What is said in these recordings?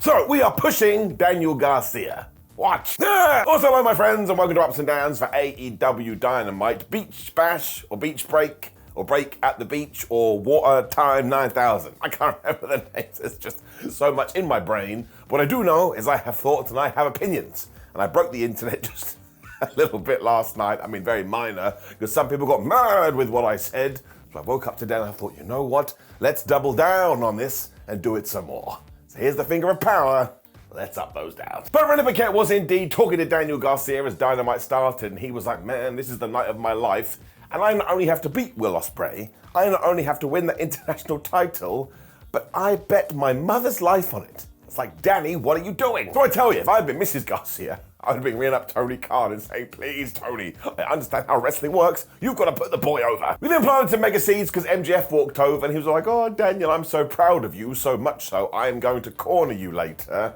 So we are pushing Daniel Garcia. Watch. Also, hello, my friends, and welcome to Ups and Downs for AEW Dynamite, Beach Bash, or Beach Break, or Break at the Beach, or Water Time 9000. I can't remember the names. There's just so much in my brain. What I do know is I have thoughts and I have opinions. And I broke the internet just a little bit last night. I mean, very minor, because some people got mad with what I said. So I woke up today and I thought, you know what? Let's double down on this and do it some more. So here's the finger of power. Let's up those downs. But Renee Paquette was indeed talking to Daniel Garcia as Dynamite started, and he was like, man, this is the night of my life. And I not only have to beat Will Ospreay, I not only have to win the international title, but I bet my mother's life on it. It's like, Danny, what are you doing? So I tell you, if I had been Mrs. Garcia, I would have been ringing up Tony Khan and saying, please, Tony, I understand how wrestling works. You've got to put the boy over. We then planted some mega seeds because MJF walked over and he was like, oh, Daniel, I'm so proud of you, so much so I am going to corner you later.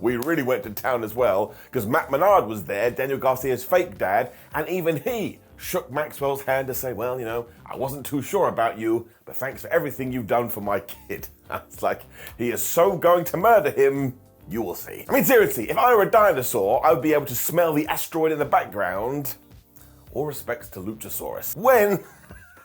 We really went to town as well because Matt Menard was there, Daniel Garcia's fake dad, and even he shook Maxwell's hand to say, well, you know, I wasn't too sure about you, but thanks for everything you've done for my kid. It's like, he is so going to murder him. You will see. I mean, seriously, if I were a dinosaur, I would be able to smell the asteroid in the background. All respects to Luchasaurus. When?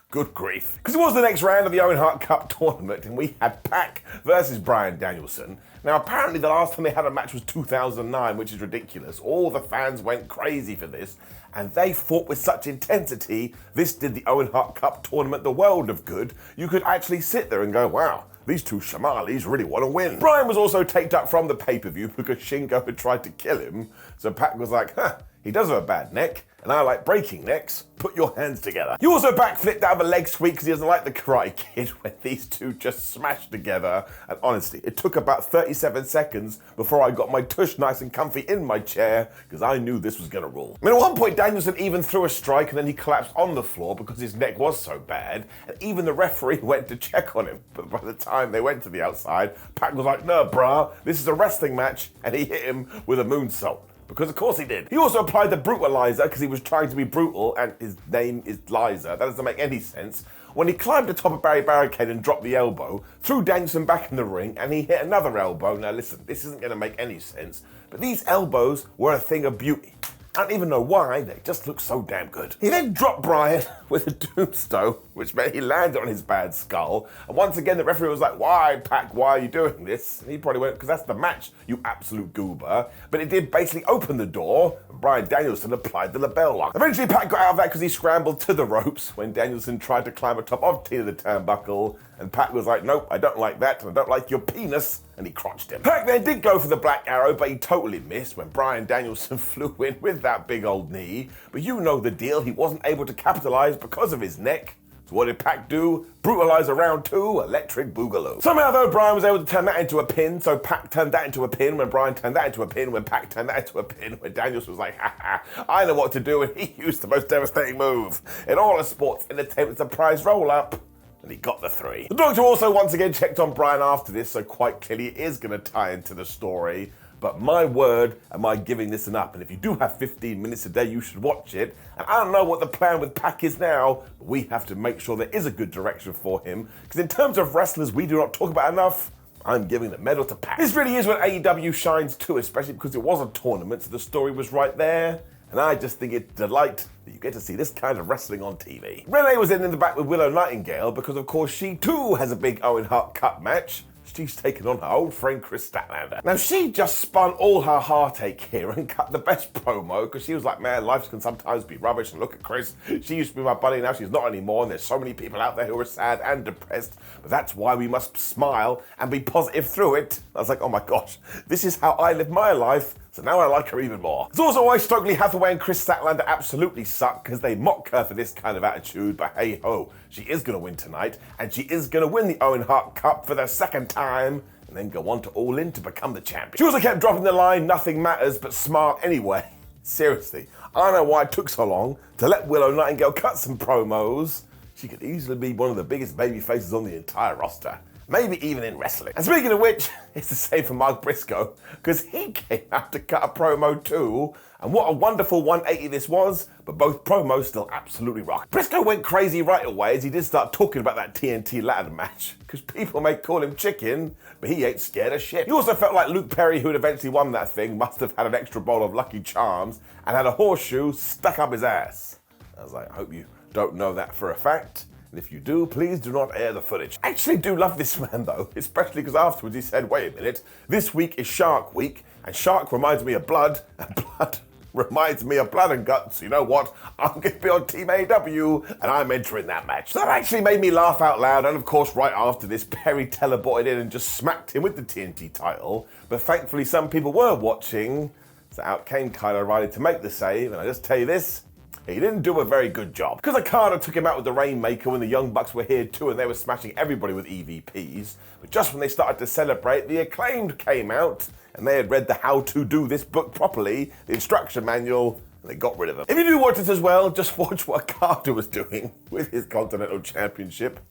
Good grief. Because it was the next round of the Owen Hart Cup tournament, and we had Pac versus Bryan Danielson. Now, apparently the last time they had a match was 2009, which is ridiculous. All the fans went crazy for this, and they fought with such intensity, this did the Owen Hart Cup tournament the world of good. You could actually sit there and go, wow, these two Shamalis really want to win. Bryan was also taped up from the pay-per-view because Shingo had tried to kill him. So Pac was like, he does have a bad neck, and I like breaking necks. Put your hands together. He also backflipped out of a leg sweep because he doesn't like the Karate Kid when these two just smashed together. And honestly, it took about 37 seconds before I got my tush nice and comfy in my chair because I knew this was gonna rule. I mean, at one point, Danielson even threw a strike and then he collapsed on the floor because his neck was so bad. And even the referee went to check on him. But by the time they went to the outside, Pac was like, no, brah, this is a wrestling match. And he hit him with a moonsault. Because of course he did. He also applied the brutalizer because he was trying to be brutal and his name is Liza. That doesn't make any sense. When he climbed the top of Barry Barricade and dropped the elbow, threw Danielson back in the ring and he hit another elbow. Now listen, this isn't going to make any sense, but these elbows were a thing of beauty. I don't even know why, they just look so damn good. He then dropped Bryan with a tombstone, which meant he landed on his bad skull. And once again, the referee was like, why, Pac, why are you doing this? And he probably went, because that's the match, you absolute goober. But it did basically open the door, and Bryan Danielson applied the label lock. Eventually, Pac got out of that because he scrambled to the ropes when Danielson tried to climb atop of Tina the Turnbuckle. And Pac was like, nope, I don't like that, and I don't like your penis. And he crotched him. Pac then did go for the Black Arrow, but he totally missed when Bryan Danielson flew in with that big old knee. But you know the deal, he wasn't able to capitalize because of his neck. So what did Pac do? Brutalize a round two, electric boogaloo. Somehow though, Bryan was able to turn that into a pin, so Pac turned that into a pin, when Bryan turned that into a pin, when Pac turned that into a pin, when Danielson was like, ha ha, I know what to do, and he used the most devastating move in all of sports in attempt at a prize roll-up. And he got the 3. The Doctor also once again checked on Bryan after this, so quite clearly it is going to tie into the story. But my word, am I giving this an up? And if you do have 15 minutes a day, you should watch it. And I don't know what the plan with Pac is now, but we have to make sure there is a good direction for him. Because in terms of wrestlers we do not talk about enough, I'm giving the medal to Pac. This really is when AEW shines too, especially because it was a tournament, so the story was right there. And I just think it's a delight that you get to see this kind of wrestling on TV. Renee was in the back with Willow Nightingale because, of course, she too has a big Owen Hart Cup match. She's taken on her old friend Chris Statlander. Now, she just spun all her heartache here and cut the best promo because she was like, man, life can sometimes be rubbish. And look at Chris. She used to be my buddy. Now she's not anymore. And there's so many people out there who are sad and depressed. But that's why we must smile and be positive through it. I was like, oh my gosh, this is how I live my life. So now I like her even more. It's also why Stokely Hathaway and Chris Statlander absolutely suck because they mock her for this kind of attitude. But hey ho, she is going to win tonight. And she is going to win the Owen Hart Cup for the second time. And then go on to All In to become the champion. She also kept dropping the line, nothing matters but smart anyway. Seriously, I don't know why it took so long to let Willow Nightingale cut some promos. She could easily be one of the biggest baby faces on the entire roster. maybe even in wrestling. And speaking of which, it's the same for Mark Briscoe, because he came out to cut a promo too, and what a wonderful 180 this was, but both promos still absolutely rock. Briscoe went crazy right away as he did start talking about that TNT ladder match, because people may call him chicken, but he ain't scared of shit. He also felt like Luke Perry, who had eventually won that thing, must have had an extra bowl of Lucky Charms and had a horseshoe stuck up his ass. I was like, I hope you don't know that for a fact. And if you do, please do not air the footage. I actually do love this man though, especially because afterwards he said, wait a minute, this week is Shark Week, and shark reminds me of blood, and blood reminds me of blood and guts. You know what? I'm going to be on Team AEW, and I'm entering that match. So that actually made me laugh out loud, and of course, right after this, Perry teleported in and just smacked him with the TNT title. But thankfully, some people were watching, so out came Kyle O'Reilly to make the save, and I just tell you this, he didn't do a very good job. Because Okada took him out with the Rainmaker when the Young Bucks were here too, and they were smashing everybody with EVPs. But just when they started to celebrate, the Acclaimed came out, and they had read the how to do this book properly, the instruction manual, and they got rid of him. If you do watch this as well, just watch what Okada was doing with his Continental Championship.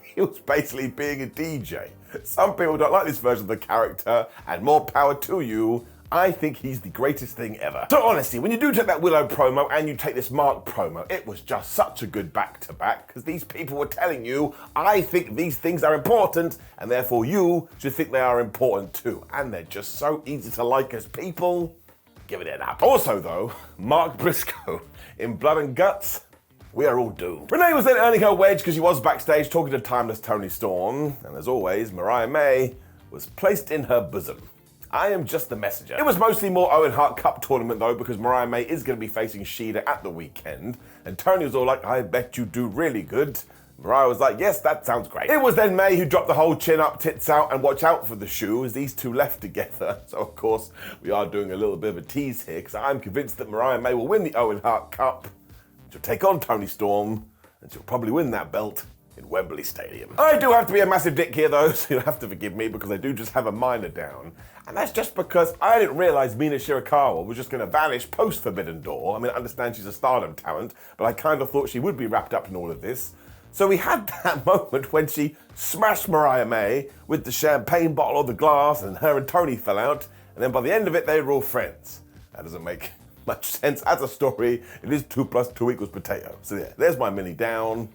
He was basically being a DJ. Some people don't like this version of the character, and more power to you. I think he's the greatest thing ever. So honestly, when you do take that Willow promo and you take this Mark promo, it was just such a good back-to-back, because these people were telling you, I think these things are important, and therefore you should think they are important too. And they're just so easy to like as people. Give it an up. Also though, Mark Briscoe in Blood and Guts, we are all doomed. Renee was then earning her wedge because she was backstage talking to timeless Toni Storm, and as always, Mariah May was placed in her bosom. I am just the messenger. It was mostly more Owen Hart Cup tournament though, because Mariah May is going to be facing Shida at the weekend, and Tony was all like, I bet you do really good. Mariah was like, yes, that sounds great. It was then May who dropped the whole chin up, tits out, and watch out for the shoe as these two left together. So of course, we are doing a little bit of a tease here, because I'm convinced that Mariah May will win the Owen Hart Cup. She'll take on Toni Storm, and she'll probably win that belt in Wembley Stadium. I do have to be a massive dick here though, so you'll have to forgive me because I do just have a minor down. And that's just because I didn't realize Mina Shirakawa was just gonna vanish post Forbidden Door. I mean, I understand she's a Stardom talent, but I kind of thought she would be wrapped up in all of this. So we had that moment when she smashed Mariah May with the champagne bottle or the glass, and her and Tony fell out, and then by the end of it, they were all friends. That doesn't make much sense as a story. It is 2 + 2 = potato. So yeah, there's my mini down.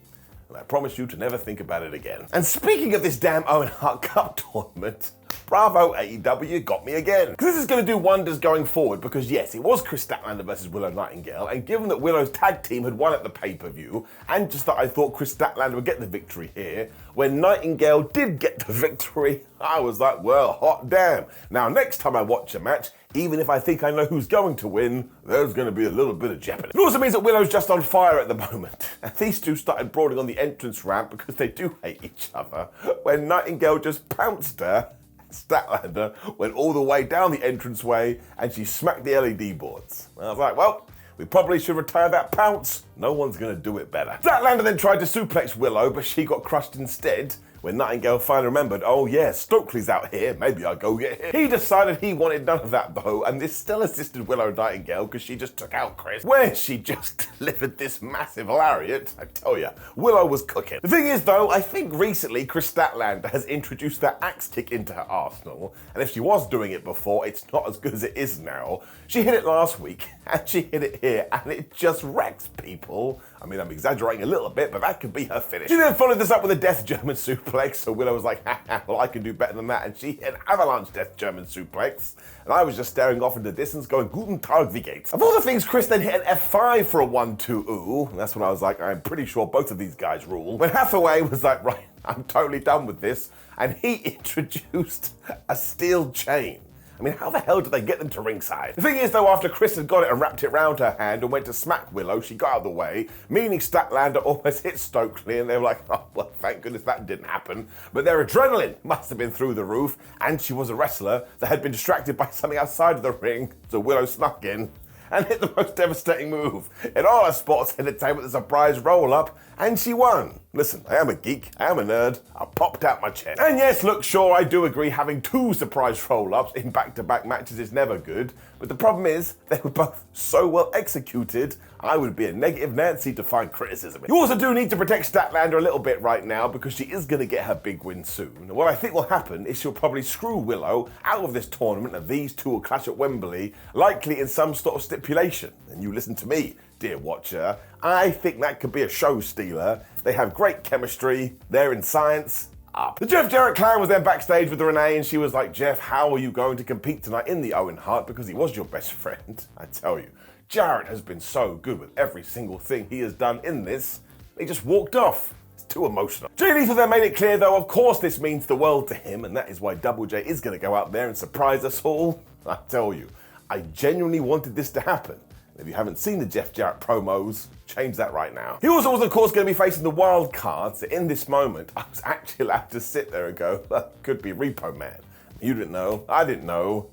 And I promise you to never think about it again. And speaking of this damn Owen Hart Cup tournament, bravo AEW, got me again. Because this is going to do wonders going forward, because yes, it was Chris Statlander versus Willow Nightingale, and given that Willow's tag team had won at the pay-per-view, and just that I thought Chris Statlander would get the victory here, when Nightingale did get the victory, I was like, well, hot damn. Now, next time I watch a match, even if I think I know who's going to win, there's going to be a little bit of jeopardy. It also means that Willow's just on fire at the moment. And these two started brawling on the entrance ramp because they do hate each other, when Nightingale just pounced her. Statlander went all the way down the entranceway and she smacked the LED boards. And I was like, well, we probably should retire that pounce. No one's going to do it better. Statlander then tried to suplex Willow, but she got crushed instead. When Nightingale finally remembered, oh yeah, Stokely's out here, maybe I'll go get him. He decided he wanted none of that though, and this still assisted Willow Nightingale because she just took out Chris, where she just delivered this massive lariat. I tell ya, Willow was cooking. The thing is though, I think recently Chris Statlander has introduced that axe kick into her arsenal, and if she was doing it before, it's not as good as it is now. She hit it last week, and she hit it here, and it just wrecks people. I mean, I'm exaggerating a little bit, but that could be her finish. She then followed this up with a Death German suplex, so Willow was like, ha, well, I can do better than that, and she hit an avalanche Death German suplex, and I was just staring off into the distance going, Guten Tag, wie geht's? Of all the things, Chris then hit an F5 for a 1-2 ooh, and that's when I was like, I'm pretty sure both of these guys rule. When Hathaway was like, right, I'm totally done with this, and he introduced a steel chain. I mean, how the hell did they get them to ringside? The thing is, though, after Chris had got it and wrapped it round her hand and went to smack Willow, she got out of the way, meaning Statlander almost hit Stokely, and they were like, oh, well, thank goodness that didn't happen. But their adrenaline must have been through the roof, and she was a wrestler that had been distracted by something outside of the ring, so Willow snuck in and hit the most devastating move in all our sports entertainment, the surprise roll-up, and she won. Listen, I am a geek, I am a nerd, I popped out my chair. And yes, look, sure, I do agree having 2 surprise roll-ups in back-to-back matches is never good, but the problem is, they were both so well executed, I would be a negative Nancy to find criticism. You also do need to protect Statlander a little bit right now because she is going to get her big win soon. And what I think will happen is she'll probably screw Willow out of this tournament and these two will clash at Wembley, likely in some sort of stipulation. And you listen to me, dear watcher, I think that could be a show stealer. They have great chemistry, they're in science. Up. The Jeff Jarrett clan was then backstage with Renee and she was like, Jeff, how are you going to compete tonight in the Owen Hart because he was your best friend? I tell you, Jarrett has been so good with every single thing he has done in this. He just walked off. It's too emotional. Jay Lethal then made it clear though, of course this means the world to him and that is why Double J is going to go out there and surprise us all. I tell you, I genuinely wanted this to happen. If you haven't seen the Jeff Jarrett promos, change that right now. He also was, of course, going to be facing the wild card, so in this moment, I was actually allowed to sit there and go, that could be Repo Man. You didn't know, I didn't know.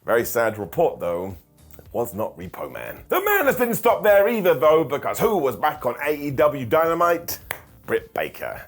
Very sad to report, though, it was not Repo Man. The madness didn't stop there either, though, because who was back on AEW Dynamite? Britt Baker.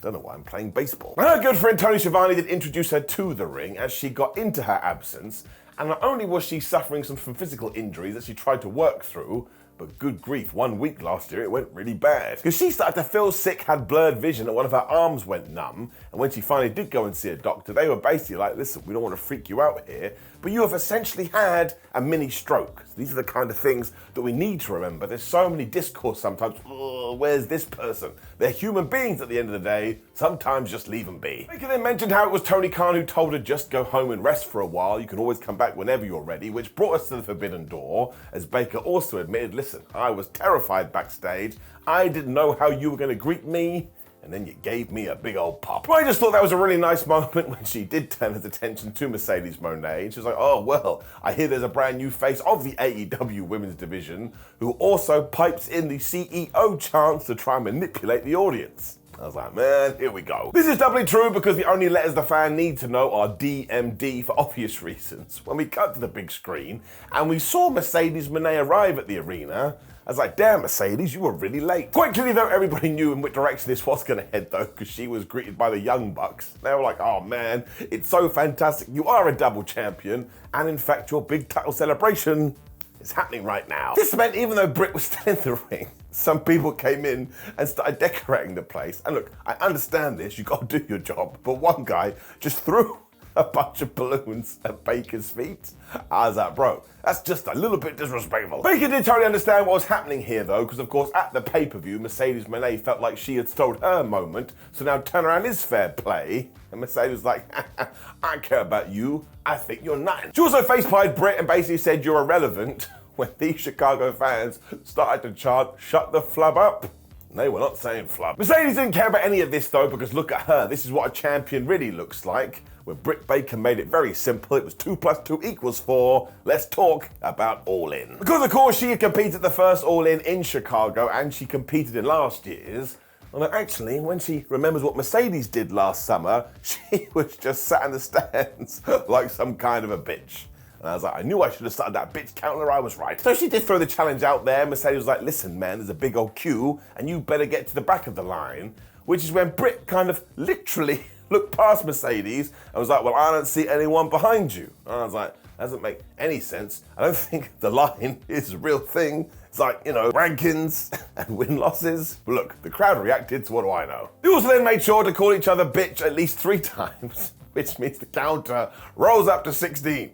Don't know why I'm playing baseball. Her good friend Tony Schiavone did introduce her to the ring as she got into her absence. And not only was she suffering some physical injuries that she tried to work through, but good grief, 1 week last year it went really bad. Because she started to feel sick, had blurred vision, and one of her arms went numb. And when she finally did go and see a doctor, they were basically like, listen, we don't want to freak you out here, but you have essentially had a mini stroke. So these are the kind of things that we need to remember. There's so many discourse sometimes, where's this person? They're human beings at the end of the day. Sometimes just leave them be. Baker then mentioned how it was Tony Khan who told her just go home and rest for a while. You can always come back whenever you're ready, which brought us to the Forbidden Door, as Baker also admitted, listen, I was terrified backstage. I didn't know how you were going to greet me. And then you gave me a big old pop. Well, I just thought that was a really nice moment when she did turn his attention to Mercedes Moné. And she was like, oh, well, I hear there's a brand new face of the AEW women's division who also pipes in the CEO chants to try and manipulate the audience. I was like, man, here we go. This is doubly true because the only letters the fan need to know are DMD for obvious reasons. When we cut to the big screen and we saw Mercedes Moné arrive at the arena, I was like, damn, Mercedes, you were really late. Quite clearly, though, everybody knew in which direction this was going to head, though, because she was greeted by the Young Bucks. They were like, oh, man, it's so fantastic. You are a double champion. And in fact, your big title celebration is happening right now. This meant even though Britt was still in the ring, some people came in and started decorating the place. And look, I understand this. You got to do your job. But one guy just threw a bunch of balloons at Baker's feet. I was like, bro, that's just a little bit disrespectful. Baker did totally understand what was happening here though, because of course at the pay-per-view, Mercedes Moné felt like she had stole her moment, so now turnaround is fair play. And Mercedes was like, I don't care about you, I think you're nothing. She also face-pied Britt and basically said you're irrelevant when these Chicago fans started to chant, shut the flub up. They were not saying flub. Mercedes didn't care about any of this though, because look at her. This is what a champion really looks like. Where Britt Baker made it very simple. It was 2 + 2 = 4. Let's talk about All In. Because of course she had competed at the first All In Chicago and she competed in last year's. Well, actually, when she remembers what Mercedes did last summer, she was just sat in the stands like some kind of a bitch. And I was like, I knew I should have started that bitch counter, I was right. So she did throw the challenge out there. Mercedes was like, listen, man, there's a big old queue and you better get to the back of the line, which is when Britt kind of literally looked past Mercedes and was like, well, I don't see anyone behind you. And I was like, that doesn't make any sense. I don't think the line is a real thing. It's like, you know, rankings and win-losses. But look, the crowd reacted, so what do I know? They also then made sure to call each other bitch at least 3 times, which means the counter rolls up to 16.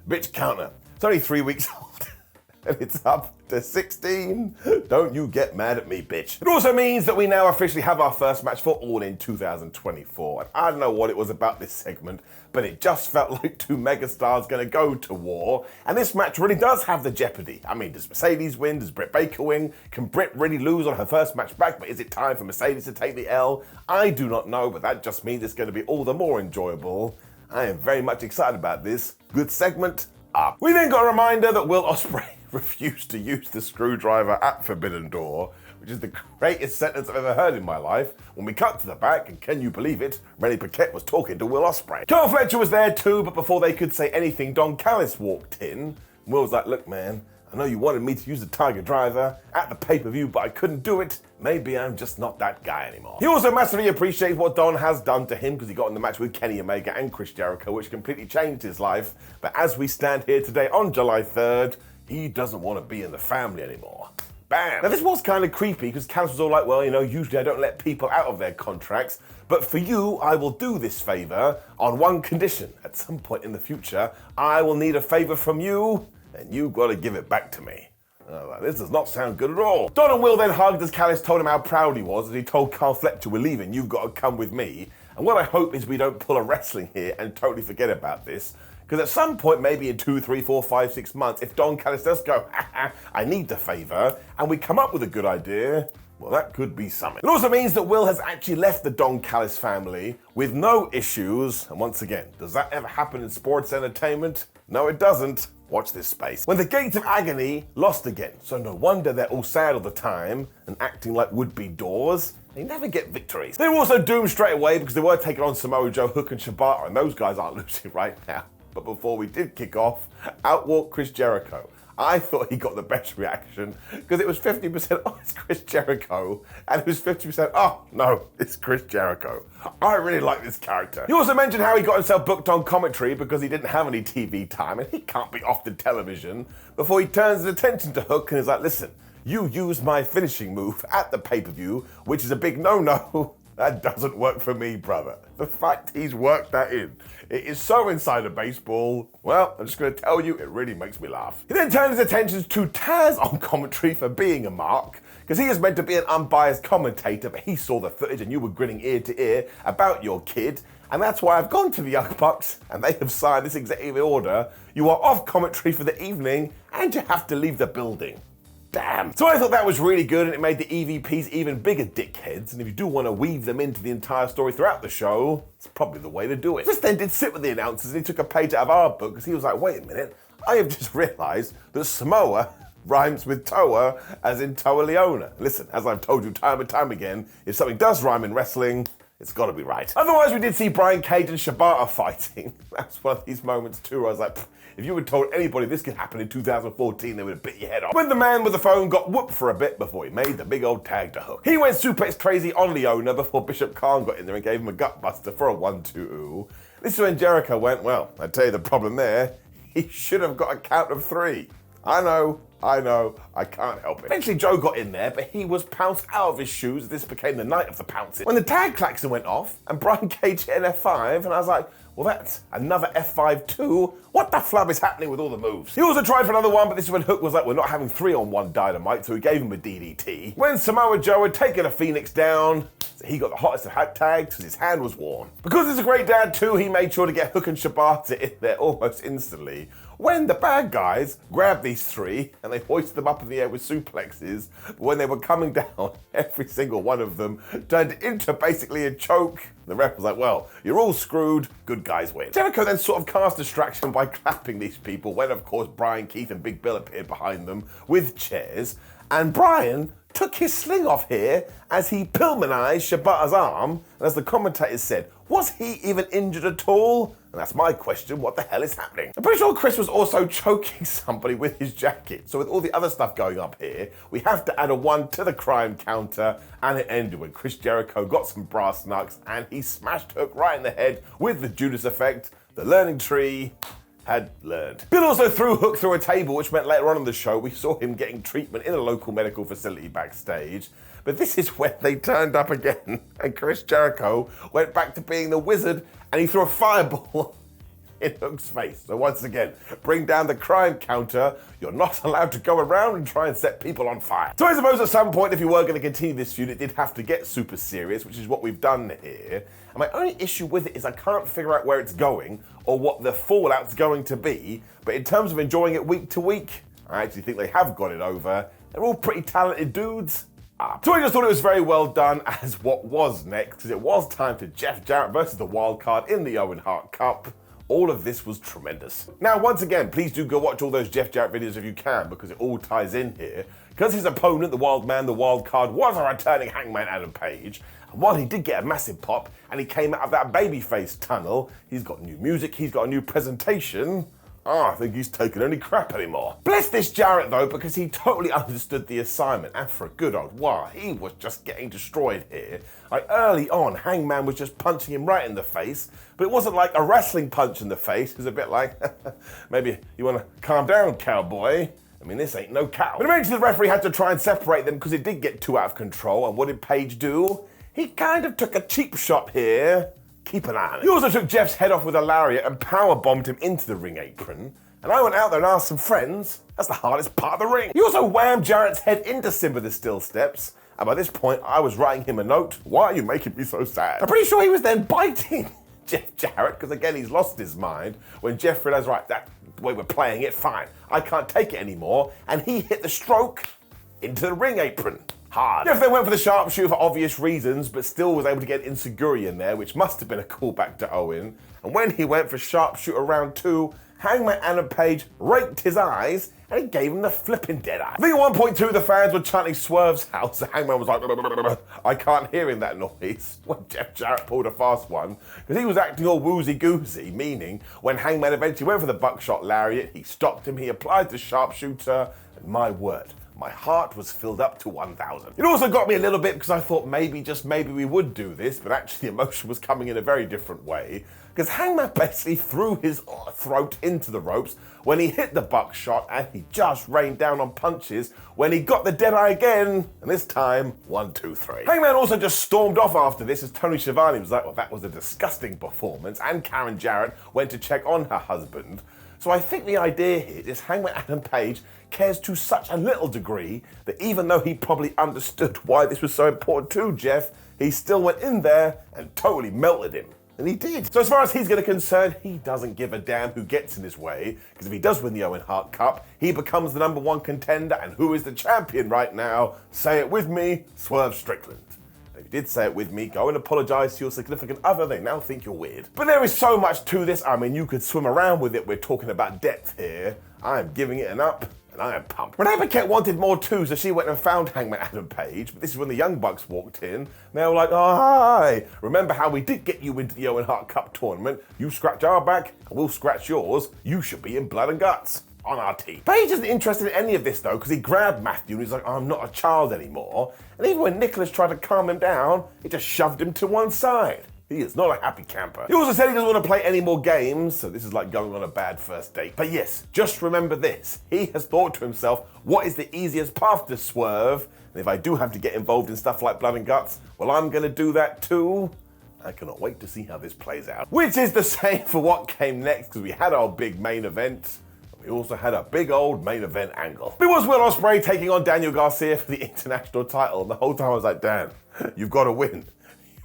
Bitch counter. It's only 3 weeks old. And it's up to 16. Don't you get mad at me, bitch. It also means that we now officially have our first match for All In 2024. And I don't know what it was about this segment, but it just felt like 2 megastars gonna go to war. And this match really does have the jeopardy. I mean, does Mercedes win? Does Britt Baker win? Can Britt really lose on her first match back? But is it time for Mercedes to take the L? I do not know, but that just means it's gonna be all the more enjoyable. I am very much excited about this. Good segment. Up. We then got a reminder that Will Ospreay refused to use the screwdriver at Forbidden Door, which is the greatest sentence I've ever heard in my life. When we cut to the back, and can you believe it, Renee Paquette was talking to Will Ospreay. Carl Fletcher was there too, but before they could say anything, Don Callis walked in. Will's like, look man, I know you wanted me to use the Tiger Driver at the pay-per-view, but I couldn't do it. Maybe I'm just not that guy anymore. He also massively appreciates what Don has done to him because he got in the match with Kenny Omega and Chris Jericho, which completely changed his life. But as we stand here today on July 3rd, he doesn't want to be in the family anymore. Bam! Now this was kind of creepy because Callis was all like, well, usually I don't let people out of their contracts, but for you, I will do this favor on one condition. At some point in the future, I will need a favor from you, and you've got to give it back to me. This does not sound good at all. Don and Will then hugged as Callis told him how proud he was as he told Carl Fletcher, we're leaving, you've got to come with me. And what I hope is we don't pull a wrestling here and totally forget about this. Because at some point, maybe in 2, 3, 4, 5, 6 months, if Don Callis does go, I need the favor, and we come up with a good idea, well, that could be something. It also means that Will has actually left the Don Callis family with no issues. And once again, does that ever happen in sports entertainment? No, it doesn't. Watch this space. When the Gates of Agony lost again, so no wonder they're all sad all the time and acting like would-be doors. They never get victories. They were also doomed straight away because they were taking on Samoa Joe, Hook, and Shibata, and those guys aren't losing right now. But before we did kick off, out walked Chris Jericho. I thought he got the best reaction because it was 50%, oh, it's Chris Jericho, and it was 50%, oh, no, it's Chris Jericho. I really like this character. He also mentioned how he got himself booked on commentary because he didn't have any TV time and he can't be off the television before he turns his attention to Hook and is like, listen, you used my finishing move at the pay-per-view, which is a big no-no. That doesn't work for me, brother. The fact he's worked that in, it is so inside of baseball. Well, I'm just going to tell you, it really makes me laugh. He then turns his attention to Taz on commentary for being a mark, because he is meant to be an unbiased commentator, but he saw the footage and you were grinning ear to ear about your kid. And that's why I've gone to the Young Bucks and they have signed this executive order. You are off commentary for the evening and you have to leave the building. Damn. So I thought that was really good and it made the EVPs even bigger dickheads, and if you do want to weave them into the entire story throughout the show, it's probably the way to do it. Just then did sit with the announcers and he took a page out of our book because he was like, wait a minute, I have just realised that Samoa rhymes with Toa as in Toa Leona. Listen, as I've told you time and time again, if something does rhyme in wrestling, it's got to be right. Otherwise, we did see Brian Cage and Shibata fighting. That's one of these moments too where I was like, if you had told anybody this could happen in 2014, they would have bit your head off. When the man with the phone got whooped for a bit before he made the big old tag to Hook. He went suplex crazy on Leona before Bishop Khan got in there and gave him a gutbuster for a 1-2. This is when Jericho went, well, I tell you the problem there, he should have got a count of 3. I know, I can't help it. Eventually Joe got in there, but he was pounced out of his shoes as this became the night of the pouncing. When the tag klaxon went off and Brian Cage hit an F5, and I was like, well, that's another F5 too. What the flub is happening with all the moves? He also tried for another one, but this is when Hook was like, we're not having 3-on-1 Dynamite, so he gave him a DDT. When Samoa Joe had taken a Phoenix down, so he got the hottest of hat tags because his hand was worn. Because he's a great dad too, he made sure to get Hook and Shibata in there almost instantly. When the bad guys grabbed these 3 and they hoisted them up in the air with suplexes, but when they were coming down, every single one of them turned into basically a choke. The ref was like, well, you're all screwed, good guys win. Jericho then sort of cast distraction by clapping these people when, of course, Brian, Keith and Big Bill appeared behind them with chairs, and Brian took his sling off here as he Pillmanized Shibata's arm, and as the commentators said, was he even injured at all? And that's my question, what the hell is happening? I'm pretty sure Chris was also choking somebody with his jacket, so with all the other stuff going up here, we have to add a 1 to the crime counter, and it ended when Chris Jericho got some brass knucks and he smashed Hook right in the head with the Judas effect. The learning tree had learned. Bill also threw Hook through a table, which meant later on in the show we saw him getting treatment in a local medical facility backstage. But this is when they turned up again, and Chris Jericho went back to being the wizard, and he threw a fireball in Hook's face. So once again, bring down the crime counter. You're not allowed to go around and try and set people on fire. So I suppose at some point, if you were going to continue this feud, it did have to get super serious, which is what we've done here. And my only issue with it is I can't figure out where it's going or what the fallout's going to be. But in terms of enjoying it week to week, I actually think they have got it over. They're all pretty talented dudes. So I just thought it was very well done as what was next, because it was time to Jeff Jarrett versus the Wild Card in the Owen Hart Cup. All of this was tremendous. Now, once again, please do go watch all those Jeff Jarrett videos if you can, because it all ties in here. Because his opponent, the Wild Man, the Wild Card, was a returning Hangman Adam Page. And while he did get a massive pop, and he came out of that babyface tunnel, he's got new music, he's got a new presentation. I think he's taking any crap anymore. Bless this Jarrett though, because he totally understood the assignment, and for a good old while, he was just getting destroyed here. Like early on, Hangman was just punching him right in the face, but it wasn't like a wrestling punch in the face. It was a bit like, maybe you want to calm down, cowboy. I mean, this ain't no cow. But eventually the referee had to try and separate them because it did get too out of control, and what did Page do? He kind of took a cheap shot here. Keep an eye on it. He also took Jeff's head off with a lariat and powerbombed him into the ring apron. And I went out there and asked some friends, that's the hardest part of the ring. He also whammed Jarrett's head into Simba the Steel Steps. And by this point, I was writing him a note. Why are you making me so sad? I'm pretty sure he was then biting Jeff Jarrett, because again, he's lost his mind. When Jeff realized, right, that's the way we're playing it, fine. I can't take it anymore. And he hit the stroke into the ring apron. Hard. Jeff then went for the sharpshooter for obvious reasons, but still was able to get Insuguri in there, which must have been a callback to Owen. And when he went for sharpshooter round 2, Hangman Adam Page raked his eyes and he gave him the flipping dead eye. I think at one point too, the fans were chanting Swerve's house, and Hangman was like, I can't hear in that noise, when Jeff Jarrett pulled a fast one, because he was acting all woozy-goosey, meaning when Hangman eventually went for the buckshot lariat, he stopped him, he applied the sharpshooter, and my word, my heart was filled up to 1,000. It also got me a little bit because I thought maybe, just maybe we would do this, but actually the emotion was coming in a very different way, because Hangman basically threw his throat into the ropes when he hit the buckshot, and he just rained down on punches when he got the dead eye again, and this time, 1, 2, 3. Hangman also just stormed off after this as Tony Schiavone was like, well, that was a disgusting performance, and Karen Jarrett went to check on her husband. So I think the idea here is Hangman Adam Page cares to such a little degree that even though he probably understood why this was so important to Jeff, he still went in there and totally melted him. And he did. So as far as he's concerned, he doesn't give a damn who gets in his way, because if he does win the Owen Hart Cup, he becomes the #1 contender, and who is the champion right now? Say it with me, Swerve Strickland. If you did say it with me, go and apologize to your significant other. They now think you're weird. But there is so much to this. I mean, you could swim around with it. We're talking about depth here. I am giving it an up, and I am pumped. Renee Paquette wanted more too, so she went and found Hangman Adam Page. But this is when the Young Bucks walked in. And they were like, oh, hi. Remember how we did get you into the Owen Hart Cup tournament? You scratch our back, and we'll scratch yours. You should be in blood and guts. On our team. Page isn't interested in any of this though, because he grabbed Matthew and he's like, I'm not a child anymore. And even when Nicholas tried to calm him down, he just shoved him to one side. He is not a happy camper. He also said he doesn't want to play any more games, so this is like going on a bad first date. But yes, just remember this. He has thought to himself, what is the easiest path to Swerve? And if I do have to get involved in stuff like blood and guts, well, I'm going to do that too. I cannot wait to see how this plays out. Which is the same for what came next, because we had our big main event. We also had a big old main event angle. It was Will Ospreay taking on Daniel Garcia for the international title, and the whole time I was like, Dan, you've got to win.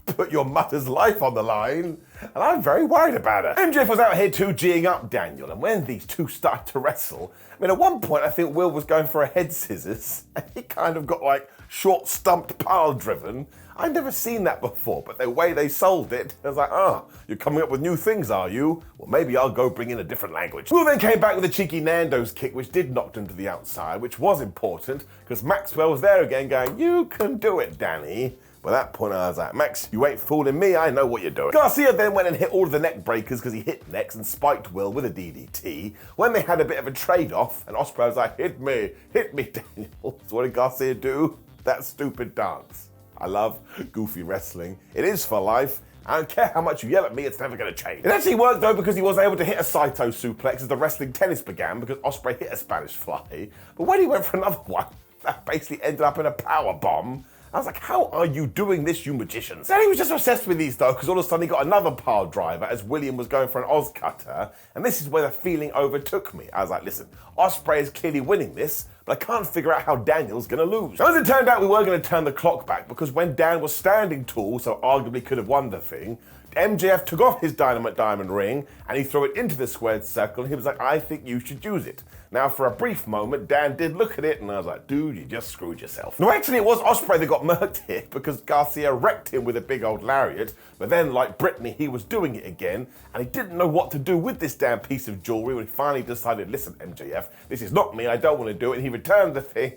You put your mother's life on the line, and I'm very worried about her. MJF was out here too, geeing up Daniel, and when these two started to wrestle, I mean, at one point I think Will was going for a head scissors, and he kind of got like short stumped pile driven. I'd never seen that before, but the way they sold it, I was like, oh, you're coming up with new things, are you? Well, maybe I'll go bring in a different language. Will then came back with a cheeky Nando's kick, which did knock him to the outside, which was important, because Maxwell was there again going, you can do it, Danny. By that point, I was like, Max, you ain't fooling me, I know what you're doing. Garcia then went and hit all of the neck breakers because he hit necks and spiked Will with a DDT. When they had a bit of a trade-off, and Ospreay was like, hit me, Daniel. So what did Garcia do? That stupid dance. I love goofy wrestling. It is for life. I don't care how much you yell at me, it's never going to change. It actually worked though because he was able to hit a Saito suplex as the wrestling tennis began because Ospreay hit a Spanish fly. But when he went for another one, that basically ended up in a power bomb. I was like, how are you doing this, you magicians? Then he was just obsessed with these though, because all of a sudden he got another pile driver as William was going for an Oz cutter, and this is where the feeling overtook me. I was like, listen, Ospreay is clearly winning this, but I can't figure out how Daniel's gonna lose. As it turned out, we were gonna turn the clock back, because when Dan was standing tall, so arguably could have won the thing, MJF took off his Dynamite Diamond ring and he threw it into the squared circle, and he was like, I think you should use it. Now, for a brief moment, Dan did look at it, and I was like, dude, you just screwed yourself. No, actually, it was Ospreay that got murked here, because Garcia wrecked him with a big old lariat, but then, like Brittany, he was doing it again, and he didn't know what to do with this damn piece of jewelry when he finally decided, listen, MJF, this is not me, I don't want to do it, and he returned the thing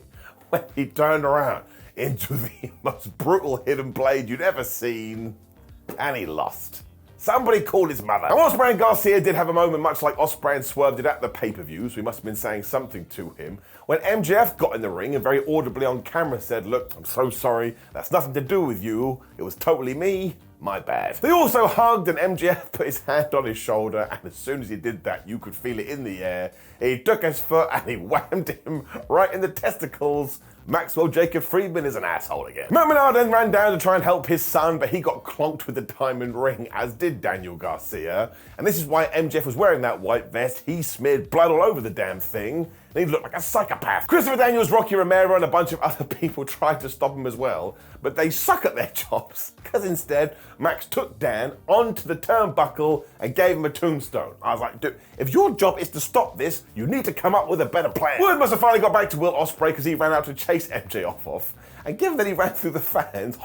when he turned around into the most brutal hidden blade you'd ever seen, and he lost. Somebody call his mother. Now, Ospreay and Garcia did have a moment much like Ospreay and Swerve did at the pay-per-view, so he must have been saying something to him, when MJF got in the ring and very audibly on camera said, look, I'm so sorry, that's nothing to do with you, it was totally me, my bad. They also hugged and MJF put his hand on his shoulder, and as soon as he did that, you could feel it in the air. He took his foot and he whammed him right in the testicles. Maxwell Jacob Friedman is an asshole again. Moné then ran down to try and help his son, but he got clonked with the diamond ring, as did Daniel Garcia. And this is why MJF was wearing that white vest. He smeared blood all over the damn thing, and he looked like a psychopath. Christopher Daniels, Rocky Romero, and a bunch of other people tried to stop him as well, but they suck at their jobs, because instead, Max took Dan onto the turnbuckle and gave him a tombstone. I was like, dude, if your job is to stop this, you need to come up with a better plan. Word must have finally got back to Will Ospreay because he ran out to chase MJF off. And given that he ran through the fans,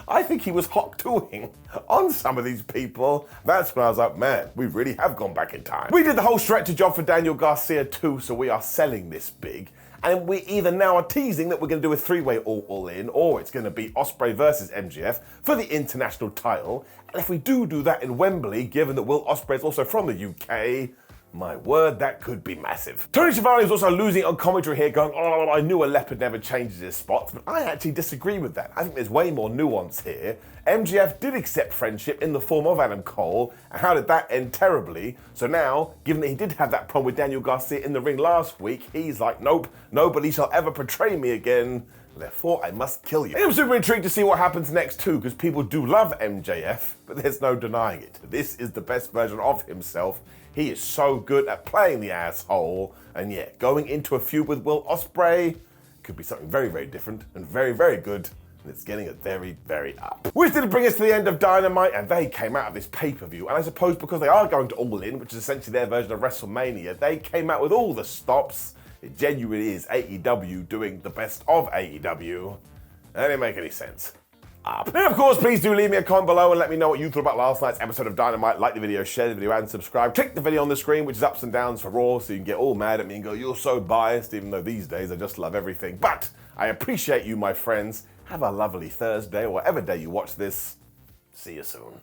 I think he was hot tooing on some of these people. That's when I was like, man, we really have gone back in time. We did the whole stretcher job for Daniel Garcia too, so we are selling this big. And we either now are teasing that we're going to do a three-way all-in, or it's going to be Ospreay versus MJF for the international title. And if we do that in Wembley, given that Will Ospreay is also from the UK, my word, that could be massive. Tony Schiavone is also losing on commentary here, going, oh, I knew a leopard never changes his spots, but I actually disagree with that. I think there's way more nuance here. MJF did accept friendship in the form of Adam Cole, and how did that end terribly? So now, given that he did have that problem with Daniel Garcia in the ring last week, he's like, nope, nobody shall ever betray me again. Therefore, I must kill you. I'm super intrigued to see what happens next too, because people do love MJF, but there's no denying it. This is the best version of himself. He is so good at playing the asshole, and yeah, going into a feud with Will Ospreay could be something very, very different and very, very good, and it's getting a very, very up. Which did bring us to the end of Dynamite, and they came out of this pay-per-view, and I suppose because they are going to All In, which is essentially their version of WrestleMania, they came out with all the stops. It genuinely is AEW doing the best of AEW, and it didn't make any sense. Up. And of course, please do leave me a comment below and let me know what you thought about last night's episode of Dynamite. Like the video, share the video, and subscribe. Click the video on the screen, which is ups and downs for Raw, so you can get all mad at me and go, you're so biased, even though these days I just love everything. But I appreciate you, my friends. Have a lovely Thursday, or whatever day you watch this. See you soon.